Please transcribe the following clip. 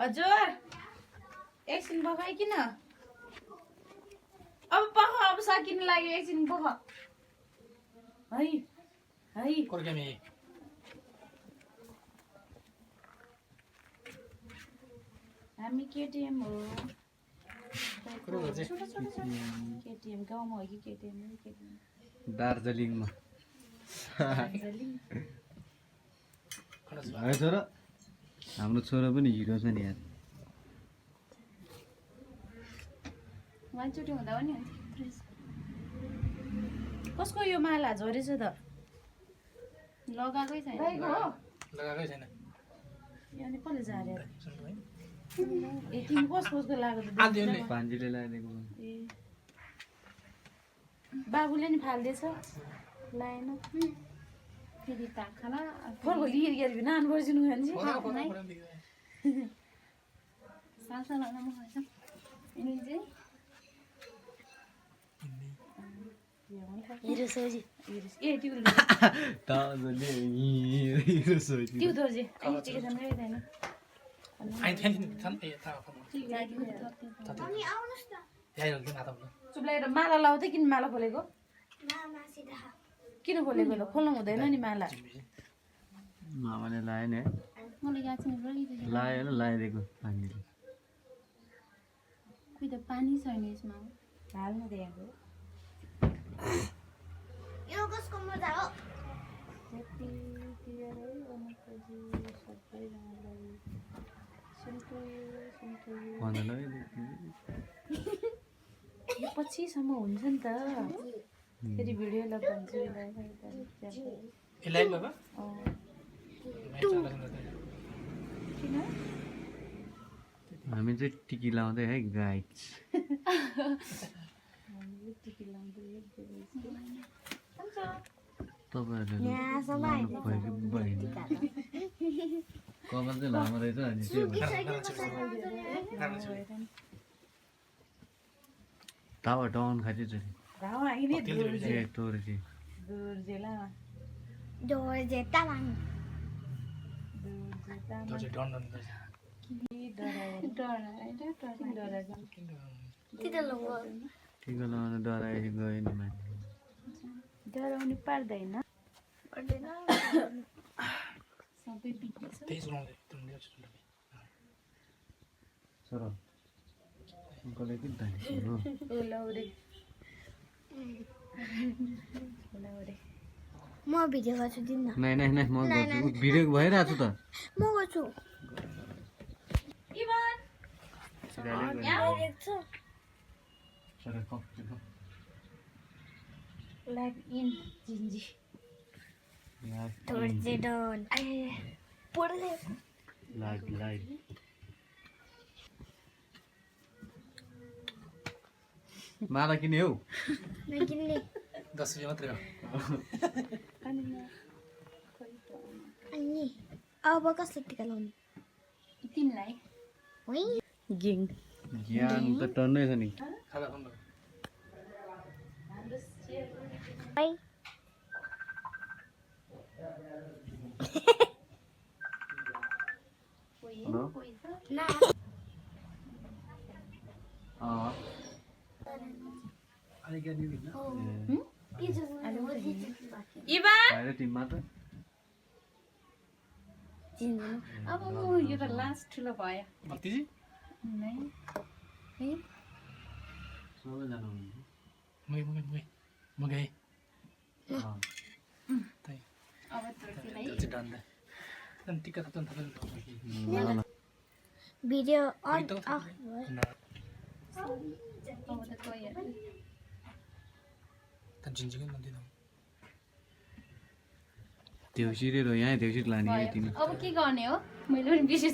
हजुर एकछिन बगाइ किन अब पख अब सकिन लाग्यो एकछिन पख है है कोर्केमी हामी केटीएम हो कुरो केटीएम गाउँमा हो कि केटीएम दार्जिलिङमा दार्जिलिङ है छोरा हाम्रो छोरा पनि हिरो छ नि यार वानचोटि हुँदा पनि हुन्छ कसको यो माला झरेछ त लगाएकै छैन लगाएकै छैन यो अनि कसले झार्यो ए तिमी कसको लाग्यो त पान्जीले लगाइदिएको ए बाबुले नि फाल्दैछ लाएन फेरि त खाना फर्को लिएर गेल नान गर्जिनु खान्छ सासा लाना म खान्छ अनि चाहिँ हिरो सोजी ए त्यो ताजले हिरो सोची त्यो दोर्जे ठिकै छ मेरो छैन आइ थ्याङ्क यू थन ए था ठिक लाग्यो अनि आउनुस् न याइ हुन्छ नाता होला चुप लागेर माला लाउँदै किन माला खोलेको किन खोलेको ल खोल्नु हुँदैन नि माला मामाले लायो नि है मलाई याद छैन लायो होइन लगाइदिएको पानीले खोइ त पानी छैन यसमा हाल्नु दिएको यो कसको मजा हो त्यति तिरेरै अनकजी सबैजनालाई भन्दा यो पछिसम्म हुन्छ नि त फेरि भिडियोलाई भन्छु ए लाइभ बाबा किन हामी चाहिँ टिकी लाउँदै है गाइड्स हामीले टिकी लाउँदै तपाईँहरूले लाउनु भयो कि भएन कपाल चाहिँ लामो रहेछ अनि त्यो तावा डाउन खाँदै छ घाउ आइने ए तोर्जी दुर्जेला दोर्जे तामाङ दुर्जेता त्यो चाहिँ डन डन कि डराएको तितो लगो टिका लाउनु डराएर गयो नि मान्छे डराउनु पर्दैन पर्दैन सबै बिग्रेछ त्यही सुनाउँदै तिमीले सर अङ्कलले किन तानेको हो ओलाउरे ओलाउरे म भिडियो गर्छु दिन्न नाइ नाइ नाइ म गर्छु भिडियो भइरहेको छु त म गर्छु इvan देख्छु सर लाइक इन जिन्जी दोर्जे डन पढ्दै लाइभ लाइभ माला किने हौ नकिन्ने 10 रुपैयाँ मात्रै हो अनि अब कसले टिका लाउने तिमीलाई होइ गेङ ज्ञान त टन्नै छ नि खाजा फोन है हेलो ना अलिकति दिन इvan बाहिर टिम मात्र चिन्दैन अब यो त लास्ट ठुलो भयो भक्तिजी नै है सबैजना हुनुहुन्छ मुगे मुगे मुगे मुगे अँ। त्यही अब तोर्सीलाई त्यो चाहिँ डन्दा अनि टिका त तन थाहा ल ल भिडियो अन अब त गयो त जिन्जिकै नदिनु देउसी रे यहाँ देउसी लाने है तिमी अब के गर्ने हो मैले पनि बिर्सेँ